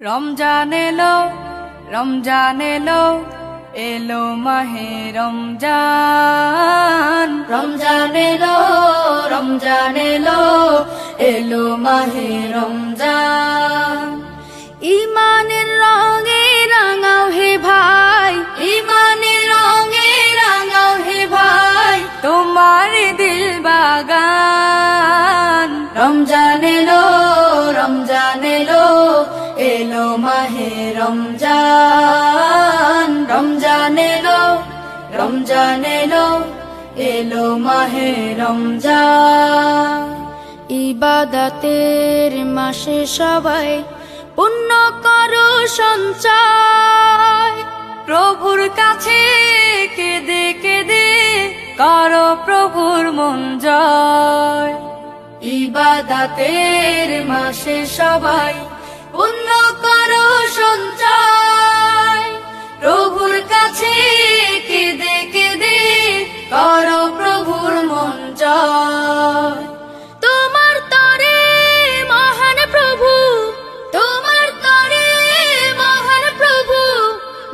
রমজান এলো, রমজান এলো, এলো মাহে রমজান। রমজান এলো, রমজান এলো, এলো মাহে রমজান। ইমানের রঙে রাঙাও হে ভাই, ইমানের রঙে রাঙাও হে ভাই, তোমার দিল বাগান। রমজান এলো, রমজান এলো, এলো মাহে রমজান। রমজান এলো, রমজান এলো, এলো মাহে রমজান। ইবাদতের মাসে সবাই পুণ্য করো সঞ্চয়, প্রভুর কাছে কেঁদে কেঁদে করো প্রভুর মন জয়। ইবাদতের মাসে সবাই পুণ্য করো সঞ্চয়, প্রভুর কাছে কেঁদে কেঁদে করো প্রভুর মন জয়। তোমার তরে মহান প্রভু, তোমার তরে মহান প্রভু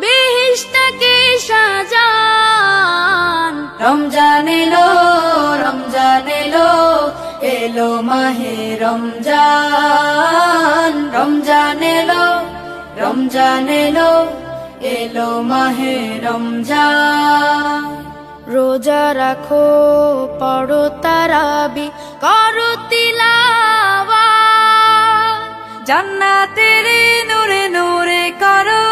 বেহেশতকে সাজান। রমজান এলো, রমজান এলো, এলো মাহে রমজান। রমজান এলো, রমজান এলো, এলো মাহে রমজান। রোজা রাখো, পড়ো তারাবি, করো তিলাওয়াত, জান্নাতের নূরে নূরে করো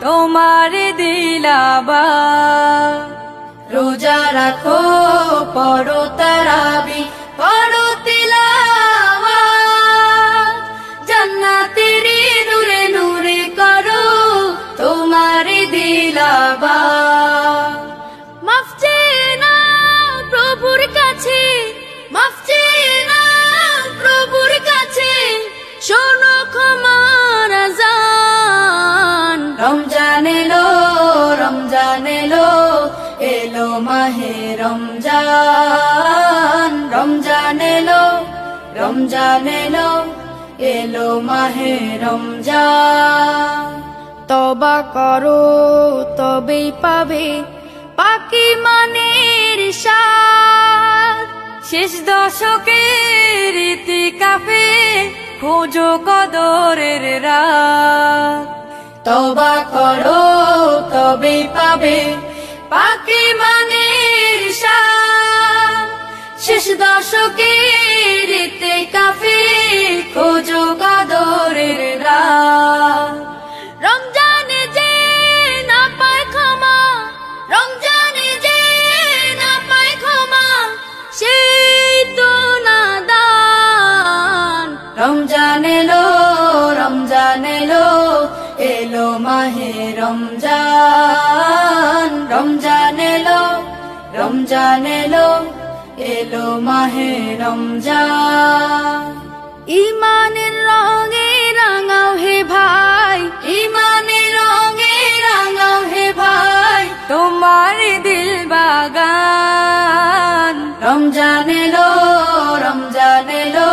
তোমার দিলাবাত। রোজা রাখো, পড়ো তারাবি, করো তিলাওয়াত, জান্নাতের নূরে নূরে করো তোমার দিলাবাত। মাফ চেয়ে নাও প্রভুর কাছে, মাফ চেয়ে নাও প্রভুর কাছে, শোনো ক্ষমার আযান। রমজান এলো, রমজান এলো, এলো মাহে রমজান। রমজান এলো, রমজান এলো, এলো মাহে রমজান। তওবা করো তবেই পাবে পাকি মানের স্বাদ, শেষ দশকের ইতিকাফে খোঁজো কদরের রাত। তওবা করো তবেই পাবে পাকি মানের স্বাদ, শেষ দশকের ইতিকাফে খোঁজো কদরের রাত। রমজানে যে না পায় ক্ষমা, রমজানে যে না পায় ক্ষমা, সেই তো নাদান। রমজান এলো, রমজান এলো, এলো মাহে রমজান। রমজান এলো, রমজান এলো, এলো মাহে রমজান। ইমানের রঙে রাঙাও হে ভাই, ইমানের রঙে রাঙাও হে ভাই, তোমার দিল বাগান। রমজান এলো, রমজান এলো,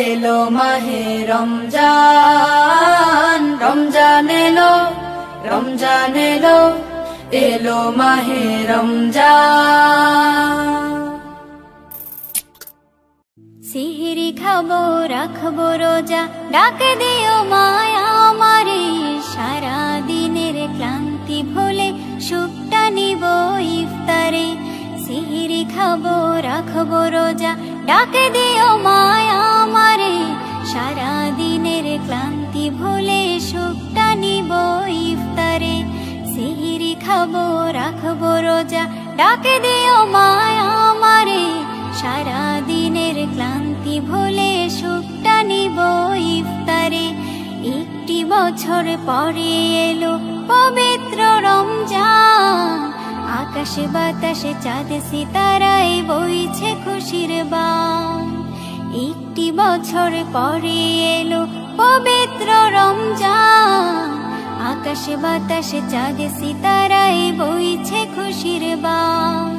এলো মাহে রমজান। রমজান এলো, রমজান এলো, এলো মাহে রমজান। সিহরি খাবো রাখবো রোজা, ডাকে দিও মায়া আমারে, সারা দিনের ক্লান্তি ভুলে সুখটা নিব ইফতারে। সিহরি খাবো রাখবো রোজা, ডাকে দিও মায়া আমারে, সারা দিনের ক্লান্তি ভুলে সুখটা নিব ইফতারে। সিহরি খাবো রাখবো রোজা, ডাকে দিও মায়া আমারে, সারা দিনের ক্লান্তি ভুলে সুখটা নিব ইফতারে। একটি বছর পরে এলো পবিত্র রমজান, আকাশে বাতাসে চাঁদ সিতারায় বইছে খুশির বান। একটি বছর পরে এলো পবিত্র রমজান, আকাশে বাতাসে চাঁদ সিতারায় বইছে খুশির বান।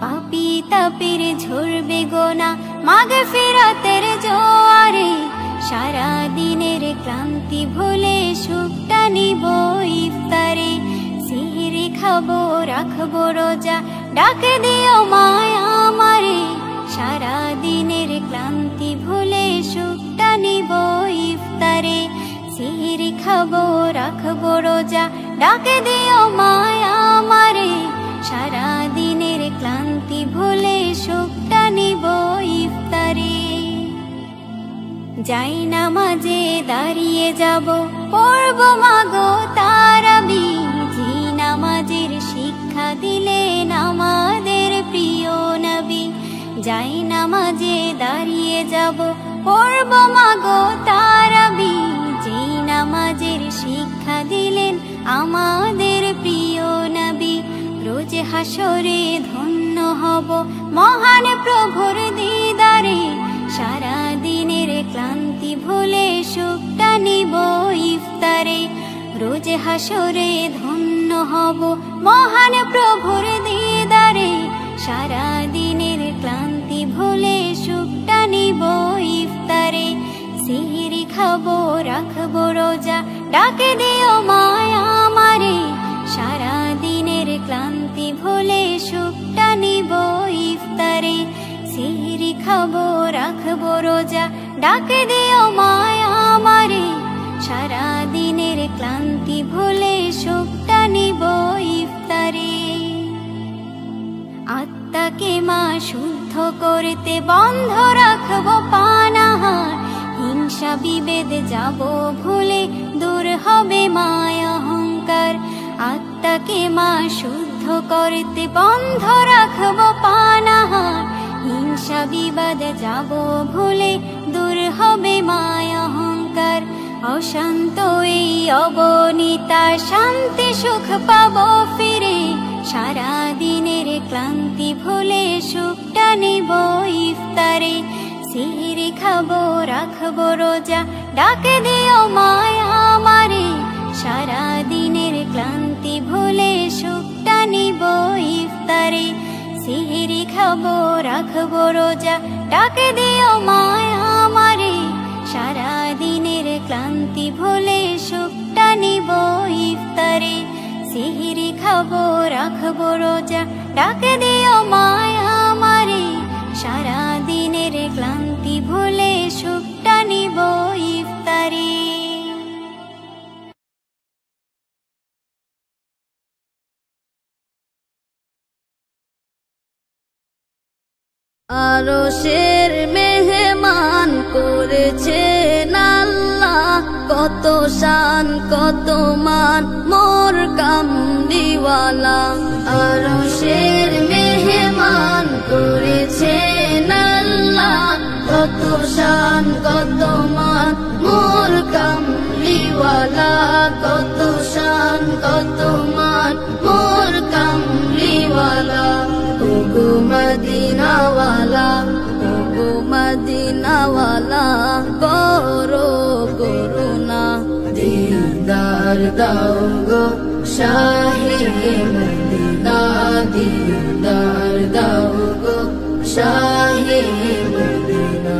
পাপী তাপের ঝরবে গোনা মাগফিরাতের জোয়ারে, সারা দিনের ক্লান্তি ভুলে সুখটা নিব ইফতারে। সিহরি খাবো রাখবো রোজা ডাকে দিও মায়া আমারে, সারা দিনের ক্লান্তি ভুলে সুখটা নিব ইফতারে। সিহরি খাবো রাখবো রোজা ডাকে দিও মায়া আমারে, সারা দিনের ক্লান্তি ভুলে সুখটা নিব ইফতারে। যাই নামাজে দাঁড়িয়ে যাব পড়ব মাগো তারাবি, জি নামাজের শিক্ষা দিলেন আমাদের প্রিয় নবী। যাই নামাজে দাঁড়িয়ে যাব পড়ব মাগো তারাবি, জি নামাজের শিক্ষা দিলেন আমাদের প্রিয় নবী। রোজ হাসরে ধন্য হব মহান প্রভুর দিদারে, সারা দিনের ক্লান্তি ভুলে সুখটা নিব ইফতারে। রোজ হাসরে ধন্য হব মহান প্রভুর দিদারে, সারা দিনের ক্লান্তি ভুলে সুখটা নিব ইফতারে। সিহরি খাবো রাখবো রোজা ডাকে দিও মায়া আমারে, সারা দিনের ক্লান্তি ভুলে সুখটা নিব ইফতারে। সিহরি খাবো রাখবো রোজা ডাকে দিও মায়া আমারে, সারা দিনের ক্লান্তি ভুলে সুখটা নিব ইফতারে। আত্মাকে মা শুদ্ধ করতে বন্ধ রাখবো পানাহার, হিংসা বিভেদ যাব ভুলে দূর হবে মায়া অহংকার। আত্মাকে মা শুদ্ধ করতে বন্ধ রাখবো পানাহার, হিংসা বিবাদ যাব ভুলে দূর হবে মায়া অহংকার। অশান্ত এই অবনীতা শান্তি সুখ পাবো ফিরে, সারা দিনের ক্লান্তি ভুলে সুখটা নিব ইফতারে। সিহরি খাবো রাখবো রোজা ডাকে দিও মায়া আমারে, সারা দিনের ক্লান্তি ভুলে সুখটা নিব ইফতারে। সিহরি খাবো রাখবো রোজা ডাকে দিও মায়া আমারে, সারা দিনের ক্লান্তি ভুলে সুখটা নিব ইফতারে। সিহরি খাবো রাখবো রোজা ডাকে দিও মায়া আমারে, সারা দিনের ক্লান্তি ভুলে সুখটা নিব ইফতারে। আরশের মেহমান করেছেন আল্লাহ, কত শান কত মান মোর কামলিওয়ালা। আরশের মেহমান করেছেন আল্লাহ, কত শান কত মান মোর কামলিওয়ালা। কত শান কত মান মোর কামলিওয়ালা। ওগো মদিনাওয়ালা, ওগো মদিনাওয়ালা, করো করুণা দিদার দাও গো শাহে মদিনা। দিদার দাও গো শাহে মদিনা।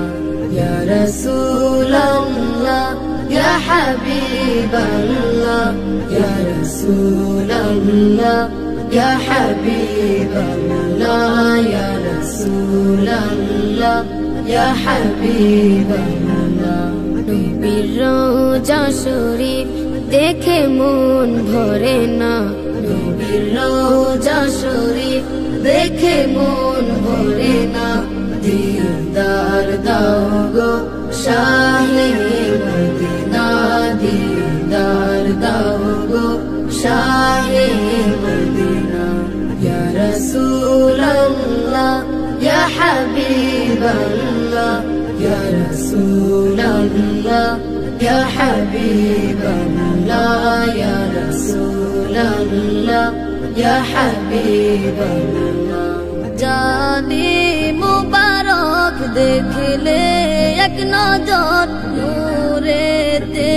ইয়া রাসূলাল্লাহ ইয়া হাবিবাল্লাহ, ইয়া রাসূলাল্লাহ ইয়া হাবিবাল্লাহ, ইয়া রাসূলাল্লাহ ইয়া হাবিবাল্লাহ। নবীর রওজা শরীফ দেখে মন ভরে না, নবীর রওজা শরীফ দেখে মন ভরে না। দিদার দাও গো শাহে মদিনা। দিদার দাও গো শাহে মদিনা। ইয়া রাসূলাল্লাহ ইয়া হাবিবাল্লাহ, ইয়া রাসূলাল্লাহ ইয়া হাবিবাল্লাহ, ইয়া রাসূলাল্লাহ ইয়া হাবিবাল্লাহ। জানি মুবারক দেখলে এক নজর, নূরেতে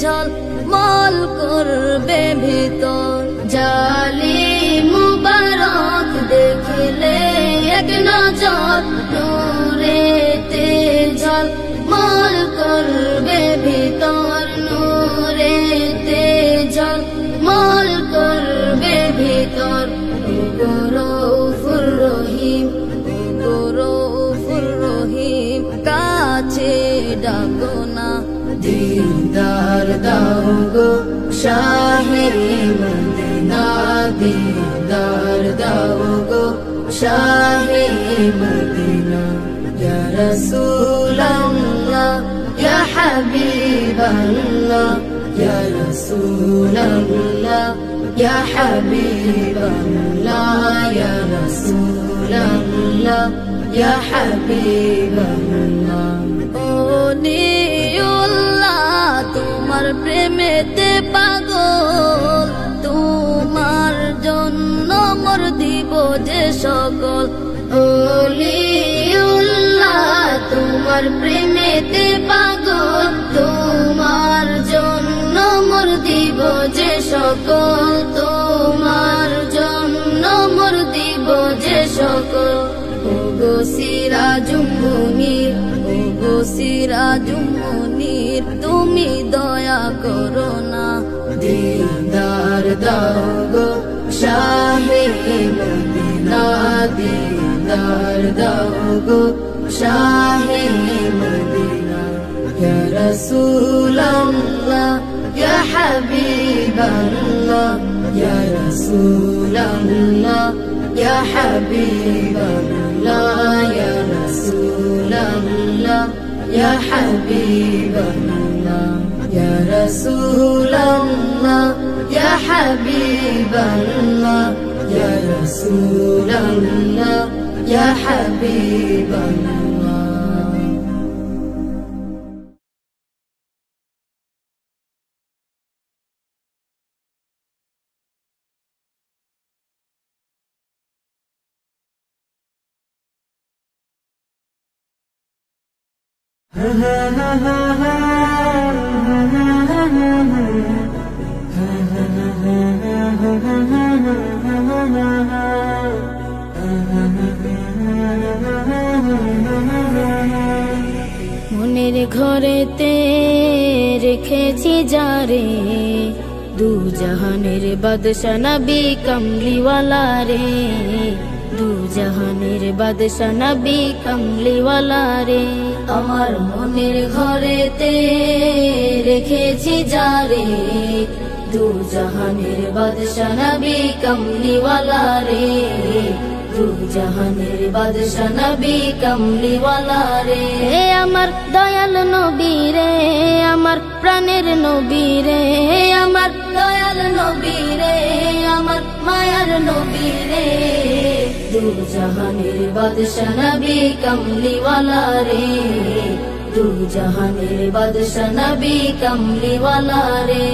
ঝলমল করবে ভিতর। জালি মুবারক দেখলে এক নজর, নূরেতে ঝলমল করবে दीदार दाओ गो शाहे मदीना दीदार दाओ गो शाहे मदीना या रसूल अल्लाह या हबीब अल्लाह या रसूल अल्लाह या हबीब अल्लाह या रसूल अल्लाह या हबीब अल्लाह তোমার প্রেমেতে পাগল তোমার জন্য মোর দিব যে সকল ওলিউল্লাহ তোমার প্রেমেতে পাগল তোমার জন্য মোর দিব যে সকল তোমার জন্য মোর দিব যে সকল ওগো সিরাজুম মুনির ওগো সিরাজুম মুনির তুমি দয়া করো না দীদার দাও গো শাহে মদিনা দীদার দাও গো শাহে মদিনা ইয়া রাসূল আল্লাহ ইয়া হাবিব আল্লাহ ইয়া রাসূল আল্লাহ ইয়া হাবিব আল্লাহ ইয়া রাসূল আল্লাহ ইয়া হাবিব আল্লাহ ইয়া রাসূল আল্লাহ ইয়া হাবিব আল্লাহ ইয়া রাসূল আল্লাহ ইয়া হাবিব আল্লাহ মনের ঘরেতে রেখেছি যারে দু জাহানের বাদশা নবী কমলিওয়ালা রে দু জাহানের বাদশা নবী কমলিওয়ালা রে আমার মনের ঘরেতে রেখেছি যারে দু জাহানের বাদশা নবী কমলিওয়ালা রে দু জাহানের বাদশা নবী কমলিওয়ালা রে আমার দয়াল নবী রে আমার প্রাণের নবী রে আমার দয়াল নবী রে আমার মায়ার নবী রে দু জাহানের বাদশা নবী কমলিওয়ালা রে দু জাহানের বাদশা নবী কমলিওয়ালা রে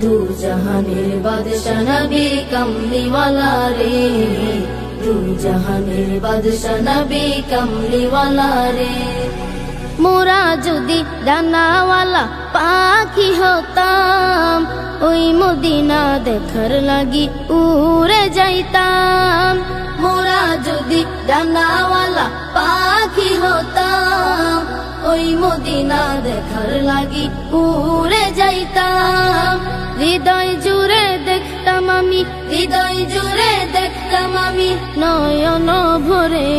দু জাহানের বাদশা নবী কমলিওয়ালা রে দু জাহানের বাদশা নবী কমলিওয়ালা রে মোরা যদি ডানাওয়ালা পাখি হতাম ওই মদিনা দেখার লাগি উড়ে যাইতাম মোরা যদি ডানাওয়ালা পাখি হতাম ওই মদিনা দেখার লাগি উড়ে যাইতাম হৃদয় জুড়ে দেখতাম আমি হৃদয় জুড়ে দেখতাম আমি নয়ন ভরে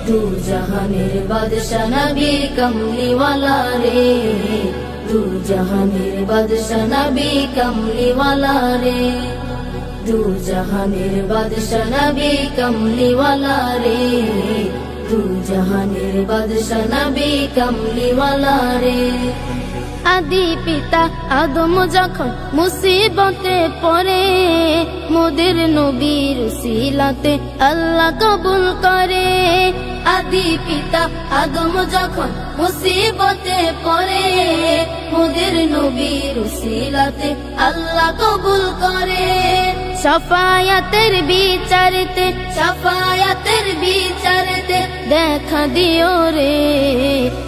দু জাহানের বাদশা নবী কমলিওয়ালা রে দু জাহানের বাদশা নবী কমলিওয়ালা রে দু জাহানের বাদশা নবী কমলিওয়ালা রে দু জাহানের বাদশা নবী কমলিওয়ালা রে আদি পিতা আদম যখন মুসিবতে পড়ে মোদের নবীর উসিলাতে আল্লাহ কবুল করে আদি পিতা আদম যখন মুসিবতে পড়ে মোদের নবীর উসিলাতে আল্লাহ কবুল করে শাফায়াতের বিচারেতে দেখা দিও রে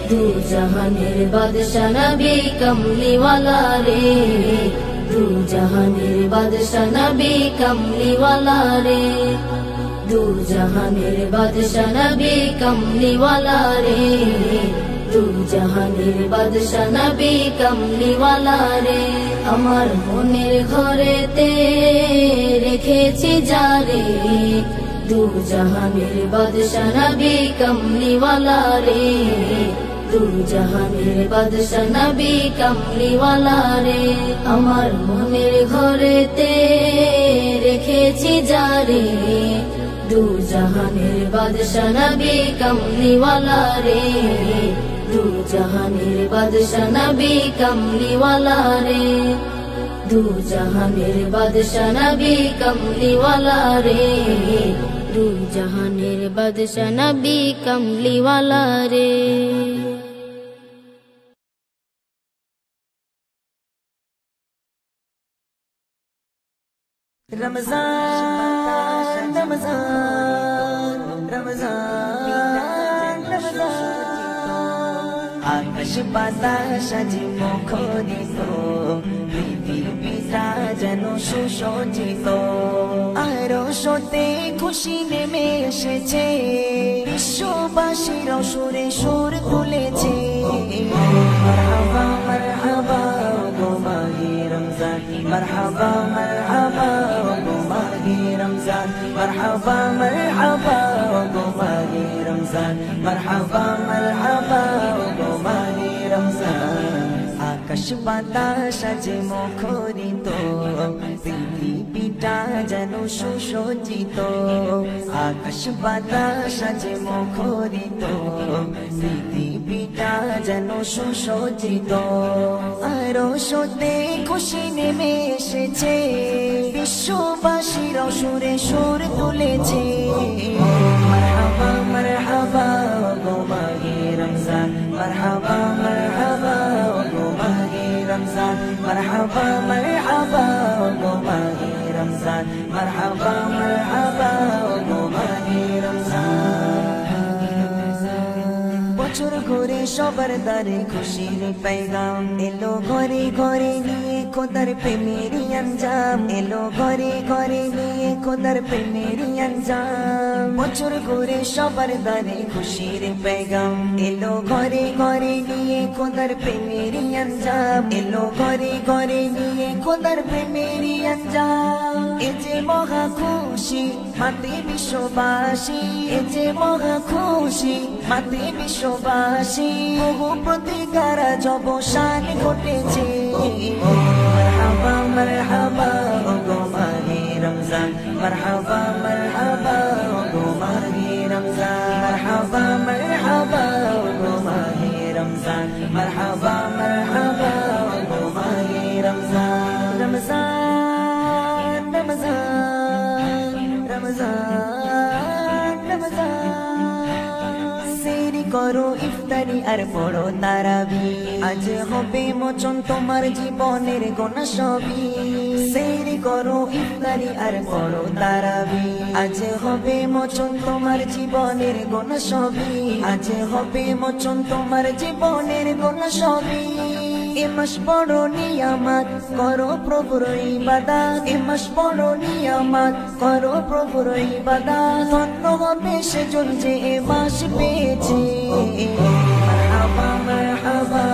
দু জাহানের বাদশা নবী কমলিওয়ালা রে দু জাহানের বাদশা নবী কমলিওয়ালা রে দু জাহানের বাদশা নবী কমলিওয়ালা রে দু জাহানের বাদশা নবী কমলিওয়ালা রে আমার মনের ঘরেতে রেখেছি যারে দু জাহানের বাদশা নবী কমলিওয়ালা রে দু জাহানের বাদশা নবী কামলিওয়ালা রে আমার মনের ঘরেতে রেখেছি যারে দু জাহানের বাদশা নবী কামলিওয়ালা রে দু জাহানের বাদশা নবী কামলিওয়ালা রে দু জাহানের বাদশা নবী কামলিওয়ালা রে দু জাহানের বাদশা নবী কামলিওয়ালা রে रमजान रमजान रमजान रमजान आकाश बातास আজি মুখরিত পৃথিবীটা যেন সুসজ্জিত আরশতে খুশি নেমে এসেছে বিশ্ববাসীর সুরে সুর তুলেছে মারহাবা মারহাবা গো মাহে রমজান মারহাবা মারহাবা গো মাহে রমজান মারহাবা মারহাবা গো মাহে রমজান মারহাবা মারহাবা গো মাহে রমজান আকাশ বাতাস আজ মুখরিত পৃথিবীটা যেন সুসজ্জিত আকাশ বাতাস আজ মুখরিত পৃথিবীটা যেন সুসজ্জিত আরশতে খুশি নেমে এসেছে বিশ্ববাসীর সুরে সুর তুলেছে মারহাবা মারহাবা গো মাহে রমজান মারহাবা মারহাবা গো মাহে রমজান মারহাবা মারহাবা গো মাহে রমজান মারহাবা মারহাবা গো মাহে রমজান বছর ঘুরে সবার দ্বারে খুশির পেগাম এলো ঘরে ঘরে নিয়ে খোদার প্রেমেরই আঞ্জাম এলো ঘরে ঘরে নিয়ে খোদার প্রেমেরই আঞ্জাম বছর ঘুরে সবার দ্বারে খুশির পেগাম এলো ঘরে ঘরে নিয়ে খোদার প্রেমেরই আঞ্জাম এলো ঘরে ঘরে নিয়ে খোদার প্রেমেরই আঞ্জাম এ যে মহা খুশি মাতে বিশ্ববাসী এ যে মহা খুশি মাতে বিশ্ববাসী বহু প্রতিকারা জবসান ঘটেছে মারহাবা মারহাবা গো মাহে রমজান মারহাবা মারহাবা গো মাহে রমজান মারহাবা মারহাবা গো মাহে রমজান মারহাবা মারহাবা গো মাহে রমজান রমজান রমজান রমজান রমজান সেরি করো ইফতারি আর পড়ো তারাবি আজ হবে মোচন তোমার জীবনের গোনা সবই সেরি করো ইফতারি আর পড়ো তারাবি আজ হবে মোচন তোমার জীবনের গোনা সবই আজ হবে মোচন তোমার জীবনের গোনা সবই এ মাস বড় নিয়ামত করো প্রভুর ইবাদত এ মাস বড় নিয়ামত করো প্রভুর ইবাদত ধন্য হবে সেজন যে এ মাস পেয়েছে মারহাবা মারহাবা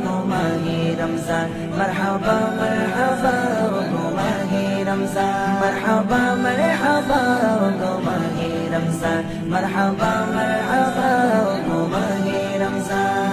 গো মাহে রমজান মারহাবা মারহাবা গো মাহে রমজান মারহাবা মারহাবা গো মাহে রমজান মারহাবা মারহাবা গো মাহে রমজান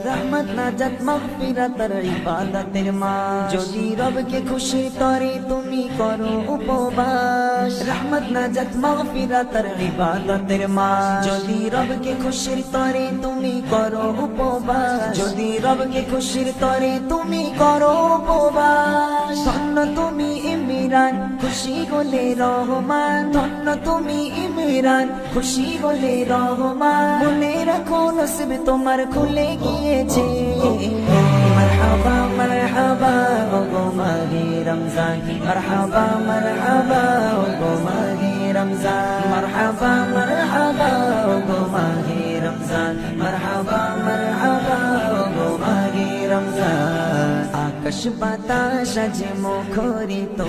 রহমত নাজাত মাগফিরাতের ইবাদতের মাস যদি রবকে খুশি করে তুমি করো উপবাস রহমত নাজাত মাগফিরাতের ইবাদতের মাস যদি রবকে খুশির তরে তুমি করো উপবাস যদি রবকে খুশির তরে তুমি করো উপবাস ধন্য তুমি ইমরান খুশি হলে রহমান ধন্য তুমি ইমরান খুশি হলে রহমান মনে রাখো নসিব তোমার খুলে গিয়েছে মারহাবা মারহাবা গো মাহে রমজান মারহাবা মারহাবা গো মাহে রমজান মারহাবা মারহাবা গো মাহে রমজান মারহাবা মারহাবা গো মাহে রমজান আকাশ বাতাস আজ মুখরিত,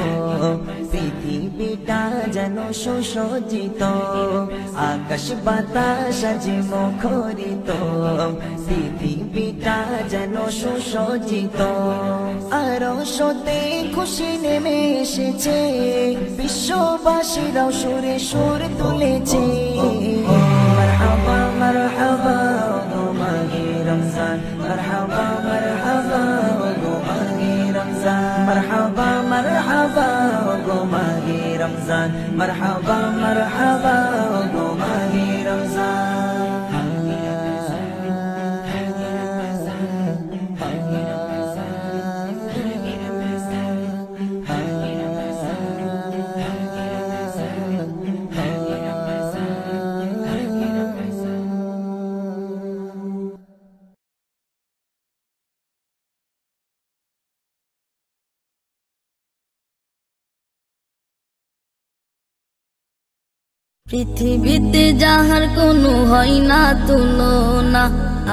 পৃথিবীটা যেন সুসজ্জিত। আকাশ বাতাস আজ মুখরিত, পৃথিবীটা যেন সুসজ্জিত। আরশতে খুশি নেমে এসেছে, বিশ্ববাসীরাও সুরে সুর তুলেছে। মারহাবা মারহাবা গো মাহে রমজান, মারহাবা মারহাবা গো মাহে রমজান, মারহাবা মারহাবা গো মাহে রমজান, মারহাবা মারহাবা গো মাহে রমজান। পৃথিবীতে যাহার কোনো হয় না তুলনা,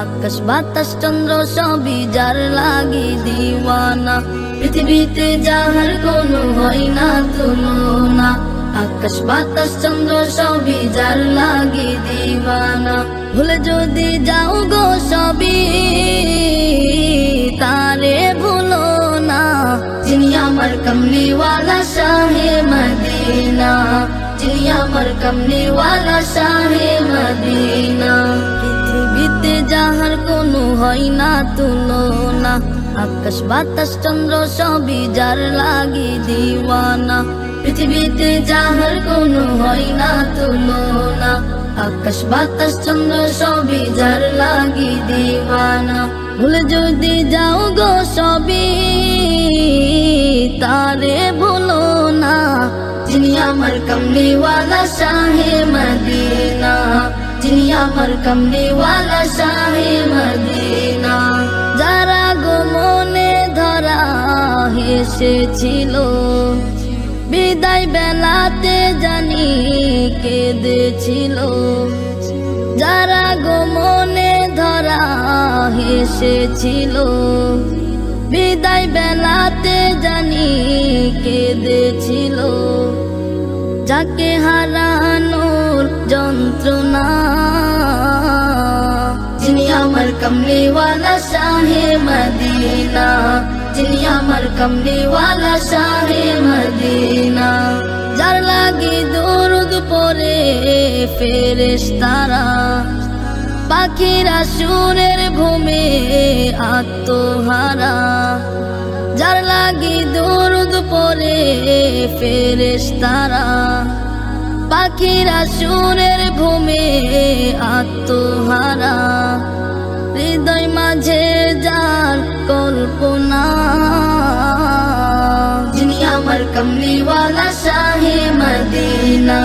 আকাশ বাতাস চন্দ্র সবই যার লাগি দিওয়ানা। পৃথিবীতে যাহার কোনো হয় না তুলনা, আকাশ বাতাস চন্দ্র সবই যার লাগি দিওয়ানা। ভুলে যদি যাও গো সবই তারে ভুলো না, যিনি আমার কমলিওয়ালা শাহে মদিনা, যিনি আমার কমলিওয়ালা শাহে মদিনা। পৃথিবীতে যাহার কোনো হয় না তুলনা, আকাশ বাতাস চন্দ্র সবই যার লাগি দিওয়ানা। পৃথিবীতে যাহার কোনো হয় না তুলনা, আকাশ বাতাস চন্দ্র সবই যার লাগি দিওয়ানা। ভুলে যদি যাও গো সবই তারে ভুলো না, যিনি আমার কমলিওয়ালা শাহে মদিনা, যিনি আমার কমলিওয়ালা শাহে মদিনা। যারা গো মনে ধরা হেসেছিল, বিদায় বেলাতে জানি কেঁদেছিল। যারা গো মনে ধরা হেসেছিল, বিদায় বেলাতে জানি কেঁদেছিল। যাকে হারানোর যন্ত্রণা, যিনি আমার কমলিওয়ালা শাহে মদিনা, যিনি আমার কমলিওয়ালা শাহে মদিনা। যার লাগি দরুদ পড়ে ফেরেশতারা, পাখিরা সুরের ভূমে আত্মহারা। যার লাগি দরুদ পড়ে ফেরেশতারা, পাখিরা সুরের ভূমে আত্মহারা। হৃদয় মাঝে যার কল্পনা, যিনি আমার কমলিওয়ালা শাহে মদিনা,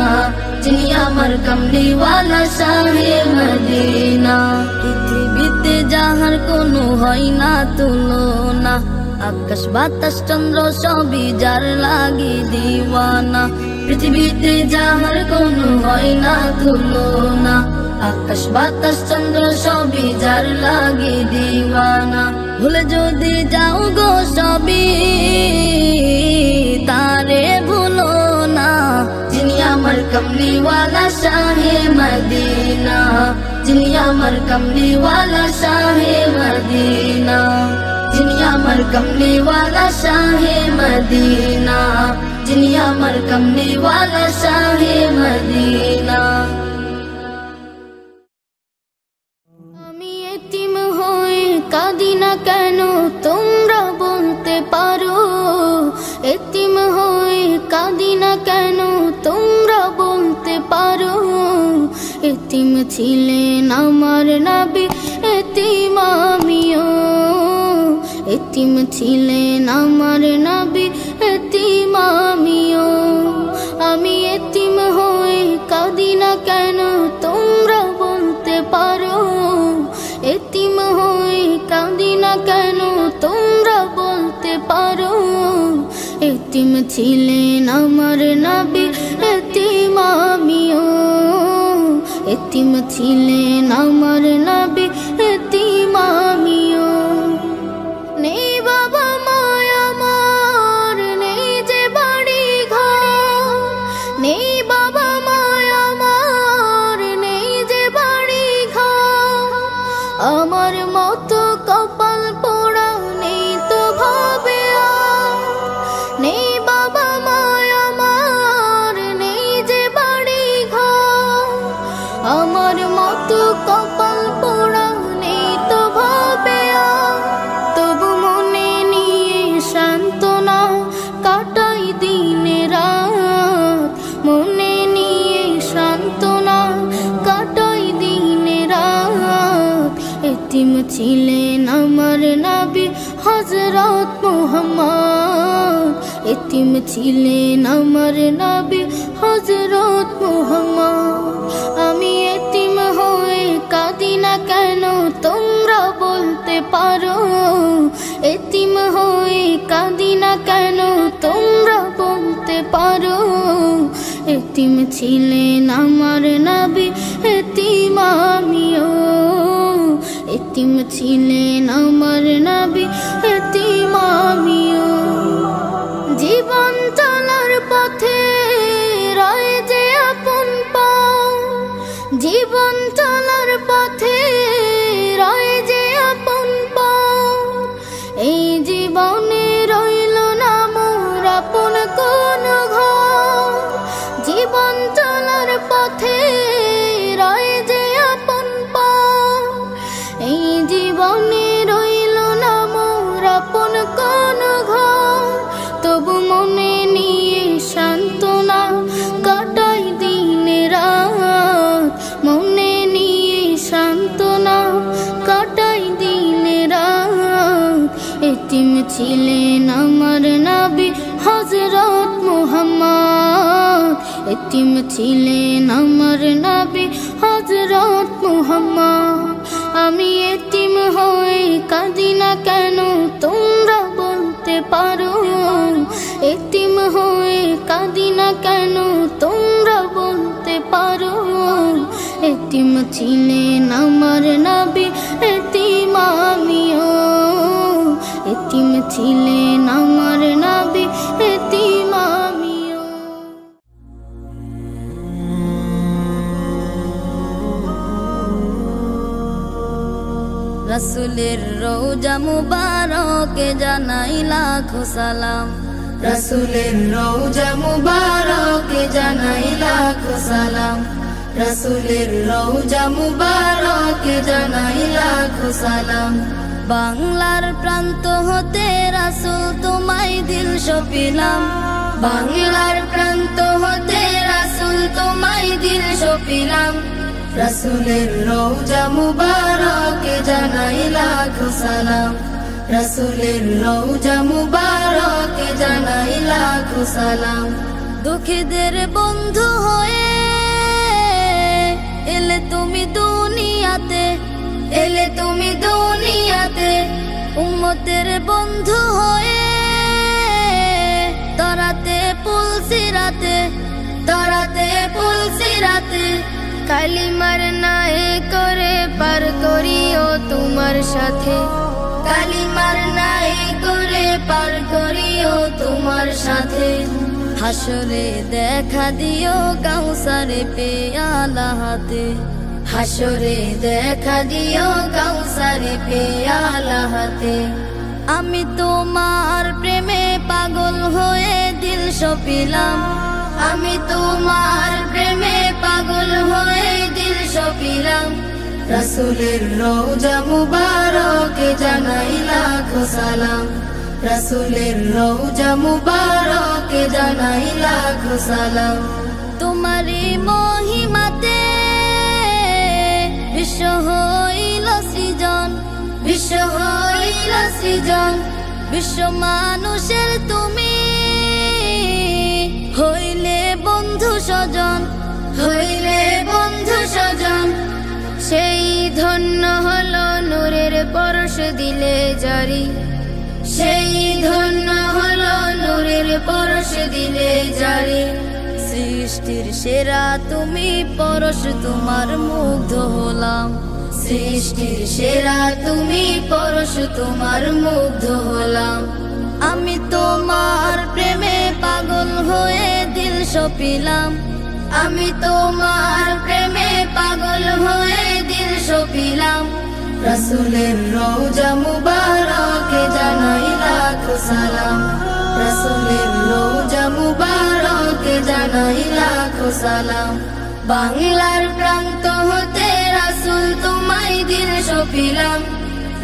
যিনি আমার কমলিওয়ালা শাহে মদিনা। পৃথিবীতে যাহার কোনো হয় না তুলনা, আকাশ বাতাস চন্দ্র সবই যার লাগি দিওয়ানা। পৃথিবীতে যাহার কোনো হয় না তুলনা, আকাশ বাতাস চন্দ্র সবই যার লাগি দিওয়ানা। ভুলে যদি যাও গো সবই তারে ভুলো না, যিনি আমার কমলিওয়ালা শাহে মদিনা, যিনি আমার কমলিওয়ালা শাহে মদিনা, যিনি আমার কমলিওয়ালা শাহে মদিনা, যিনি আমার কমলিওয়ালা শাহে মদিনা। আমি এতিম হয়ে কাঁদি না কেন তোমরা বলতে পারো, এতিম হয়ে কাঁদি না কেন তোমরা বলতে পারো। এতিম ছিলেন আমার নবী, এতিম আমিও। এতিম ছিলেন আমার নবী, এতিম আমিও। আমি এতিম হয়ে কাঁদি না কেন তোমরা বলতে পারো, এতিম হয়ে কাঁদি না কেন তোমরা বলতে পারো। এতিম ছিলেন আমার নবী, এতিম আমিও। এতিম ছিলেন আমার নবী, এতিম আমিও। নেই বাবা মায়ের যেহেতু কপাল পোড়া নেই তো ভাবে আর, তবু মনে নিয়ে সান্ত্বনা কাটাই দিনে রাত, মনে নিয়ে সান্ত্বনা কাটাই দিনে রাত। এতিম ছিলেন আমার নবী হযরত মুহাম্মদ, এতিম ছিলেন আমার নবী হযরত মুহাম্মদ। আমি এতিম হয়ে কাঁদি না কেন তোমরা বলতে পারো, এতিম হয়ে কাঁদি না কেন তোমরা বলতে পারো। এতিম ছিলেন আমার নবী এতিম আমিও, এতিম ছিলেন আমার নবী এতিম আমিও। জীবন চলার পথে রয় যে আপন পাও, জীবন চলার পথে রয় যে আপন পাও। এই জীবনে রইল না মোর আপন কোন ঘর, জীবন চলার পথে রয় যে আপন পাও। এই জীবনে রইল না মোর আপন কোন ঘর, তবু মনে নিয়ে সান্ত্বনা কাটাই দিনে রাত, মনে নিয়ে সান্ত্বনা কাটাই দিনে রাত। এতিম ছিলেন আমার নবী হযরত মুহাম্মদ, এতিম ছিলেন আমার নবী হযরত মুহাম্মদ। আমি এতিম হয়ে কাঁদি না কেন তোমরা বলতে পারো, এতিম হয়ে কাঁদি না কেন তোমরা বলতে পারো। এতিম ছিলেন আমার নবী এতিম আমিও, এতিম ছিলেন আমার নবী এতিম আমিও। রাসূলের রওজা মুবারকে জানাই লাখো সালাম, রাসূলের রওজা মুবারকে জানাই লাখো সালাম, রাসূলের রওজা মুবারকে জানাই লাখো সালাম। বাংলার প্রান্ত হতে রাসূল তোমায় দিল সপিলাম, বাংলার প্রান্ত হতে রাসূল তোমায় দিল সপিলাম। রাসূলের রওজা মুবারকে জানাই লাখো সালাম, রাসূলের রওজা মুবারকে জানাই লাখো সালাম। দুঃখীদের বন্ধু হয়ে এলে তুমি দুনিয়াতে, এলে তুমি দুনিয়াতে। উম্মতের বন্ধু হয়ে তরাতে পুলসিরাতে, তরাতে পুলসিরাতে। কালিমার নায়ে করে পার করিও তোমার সাথে, কালিমার নায়ে করে পার করিও তোমার সাথে। হাসরে দেখা দিও কাউসারে পেয়ালা হাতে, হাসরে দেখা দিও কাউসারে পেয়ালা হাতে। আমি তোমার প্রেমে পাগল হয়ে দিল সপিলাম, আমি তোমার প্রেমে পাগল হয়ে দিল সপিলাম। রাসূলের রওজা মুবারকে জানাই লাখো সালাম, রাসূলের রওজা মুবারকে জানাই লাখো সালাম। তোমারি মহিমাতে বিশ্ব হইল সৃজন, বিশ্ব হইল সৃজন। বিশ্ব মানুষের তুমি হইলে বন্ধু স্বজন, হইলে বন্ধু স্বজন। সেই ধন্য হলো নূরের পরশ দিলে জারি, সেই ধন্য হলো নূরের পরশ দিলে জারি। সৃষ্টির সেরা তুমি পরশ তোমার মুগ্ধ হলাম, সৃষ্টির সেরা তুমি পরশ তোমার মুগ্ধ হলাম। আমি তোমার প্রেমে পাগল হয়ে দিল সপিলাম, আমি তোমার প্রেমে পাগল হয়ে দিল সপিলাম। রাসূলের রওজা মুবারকে জানাই লাখো সালাম, রাসূলের রওজা মুবারকে জানাই লাখো সালাম। বাংলার প্রান্ত হতে রাসূল তোমায় দিল সপিলাম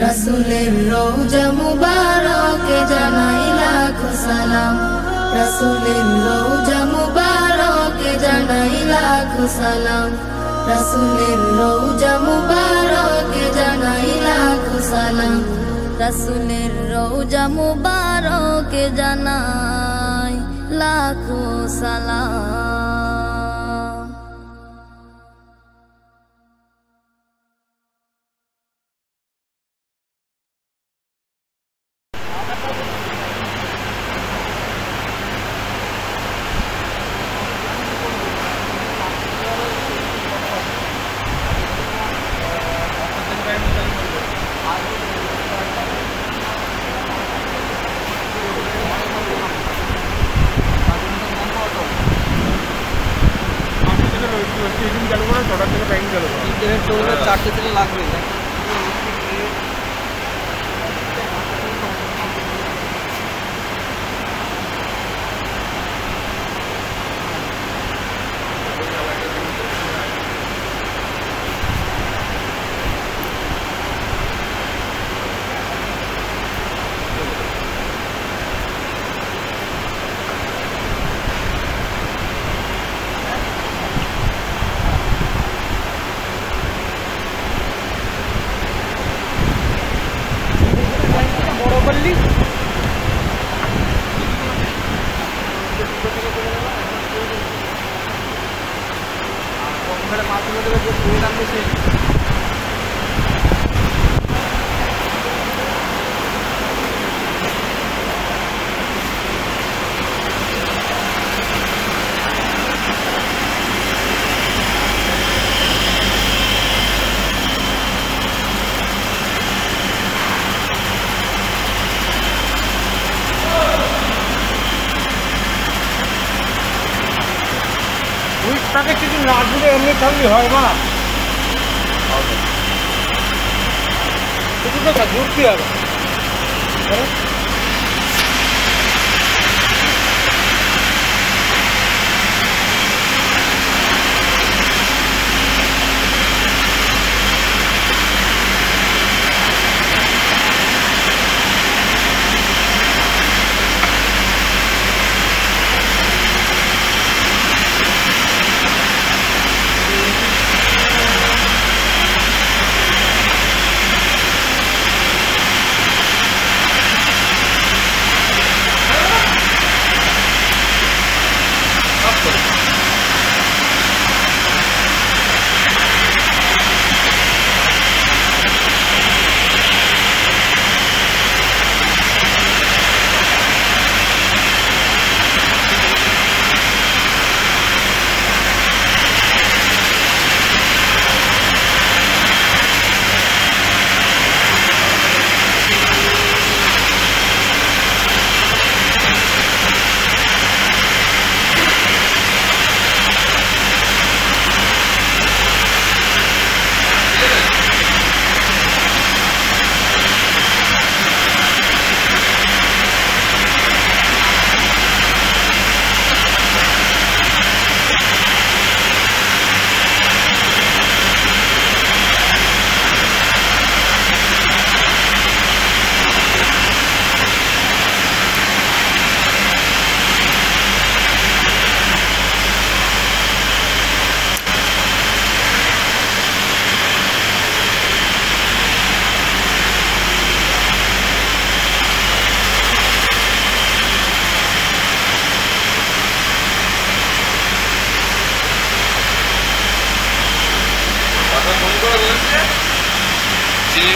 রাসূলের রওজা মুবারকে জানাই লাখো সালাম রাসূলের রওজা মুবারকে জানাই লাখো সালাম রাসূলের রওজা মুবারকে জানাই লাখো সালাম রাসূলের রওজা মুবারকে জানাই লাখো সালাম। চারটে থেকে লাগবে তাকে কিছু না দিলে এমনি থাকলে হয় না, কিছু তো ঘুরতে হবে।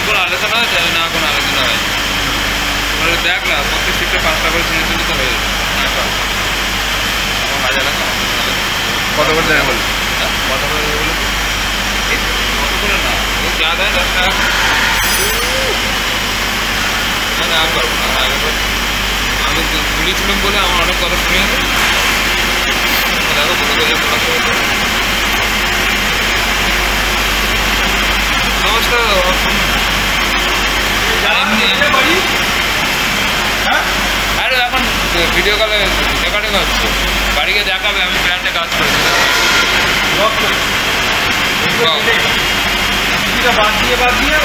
কোনো আলোচনা হয়েছে না, কোনো আলোচনা হয়নি। মানে দেখ না, প্রত্যেক শিফটে 5টা করে চিনি তুলি তো হয়ে যাবে। আমার বাজার আছে, কত করে দেয় বল? কত করে দেবে বলে? কত করে না, ও যা দেয় 10 টাকা। মানে আর পারবো না, আমি ঘুরিয়েছিলাম বলে আমার অনেক কথা শুনে আছে। দেখো বলে গেলে নমস্কার। আরে এখন ভিডিও কলে রেকর্ডিং হচ্ছে, বাড়িকে দেখাবে আমি প্ল্যান্টে কাজ করেছি। ট্যাঙ্কিটা বাদ দিয়ে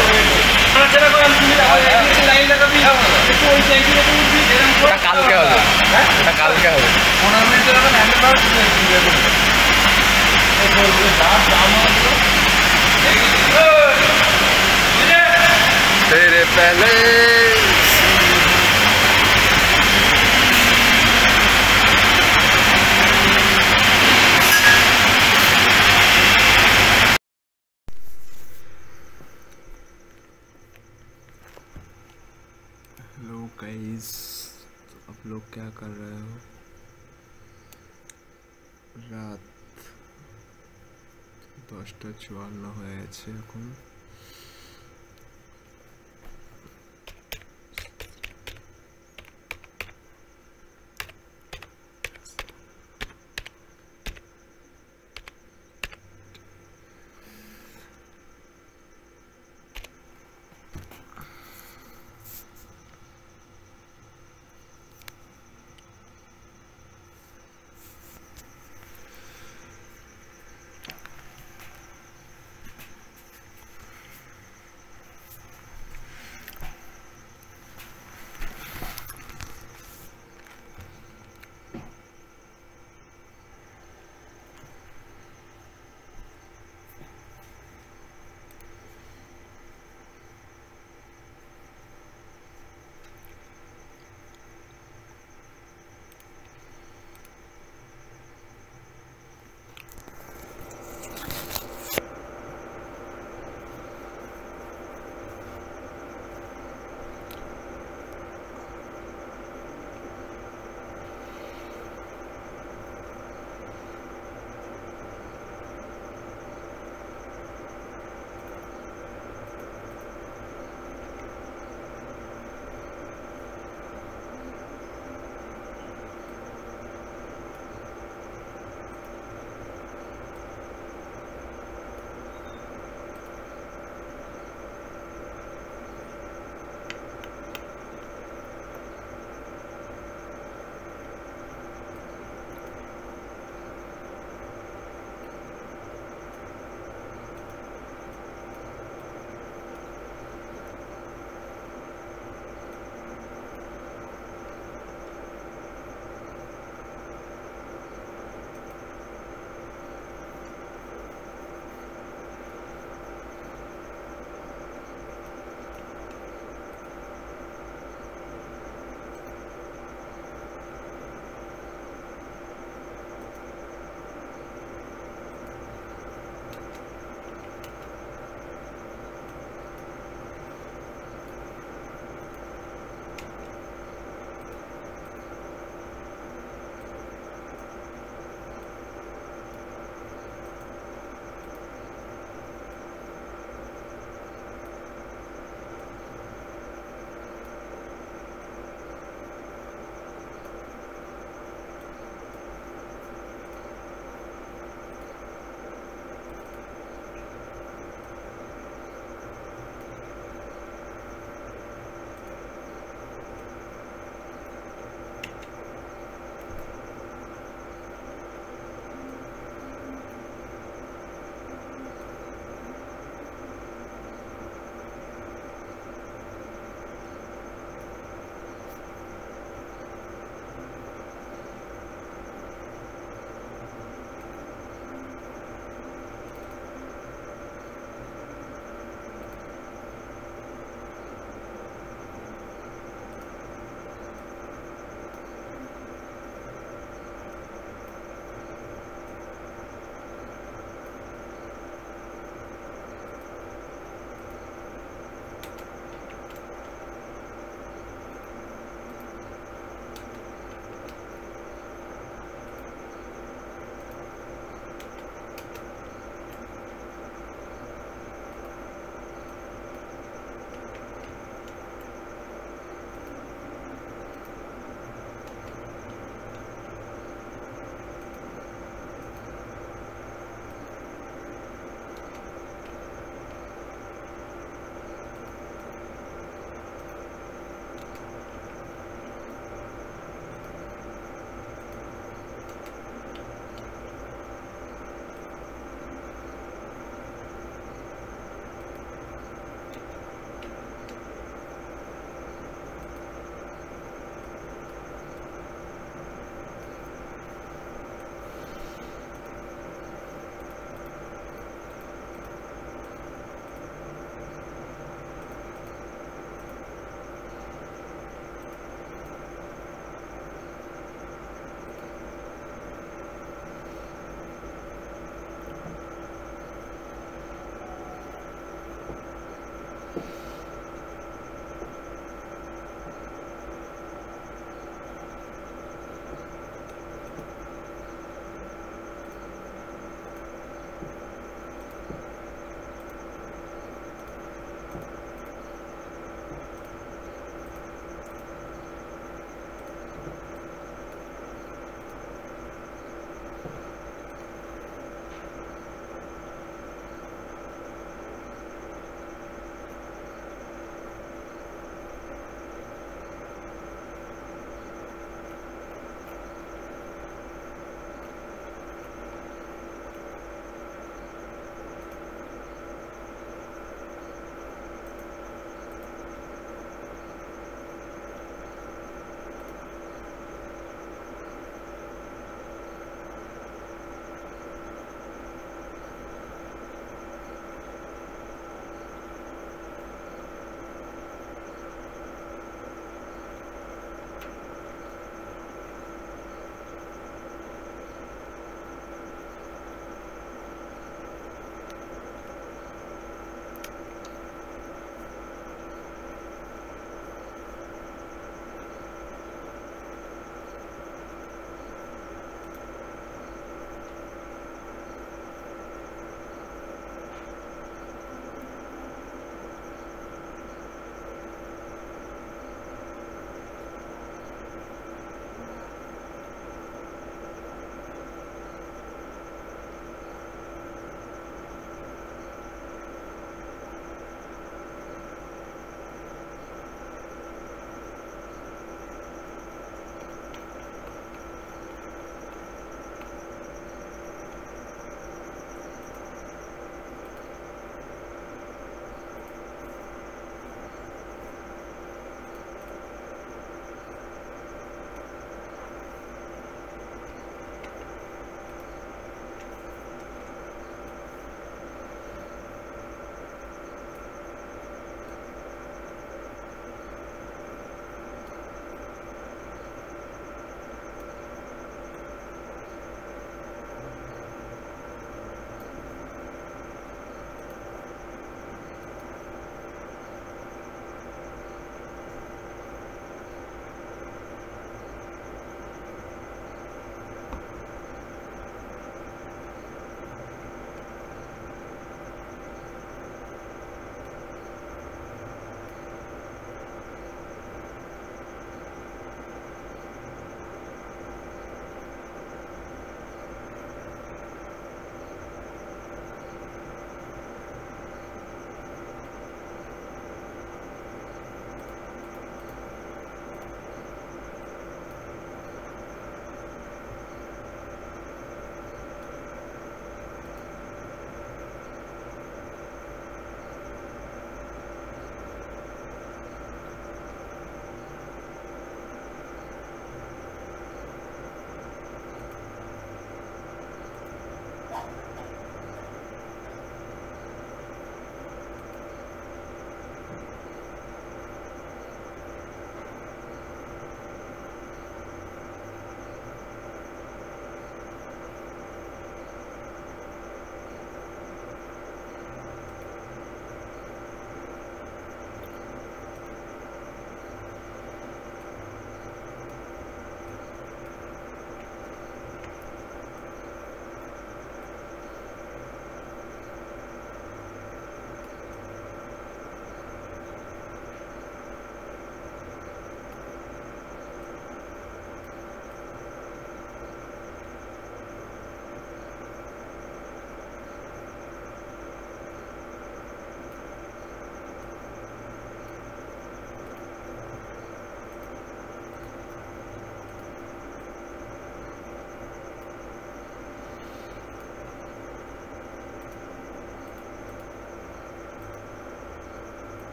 নাড়াচাড়া করে তুমি লাইন লাগাবি একটু ওই ট্যাঙ্কিটা একটু উঠবি এরকম করে কালকে হবে হ্যাঁ এটা কালকে হবে 15 মিনিটের আগে হ্যান্ডেল পাওয়ার तेरे पहले हेलो गाइस, आप लोग क्या कर रहे हो? রাত 10:54 হয়ে গেছে এখন।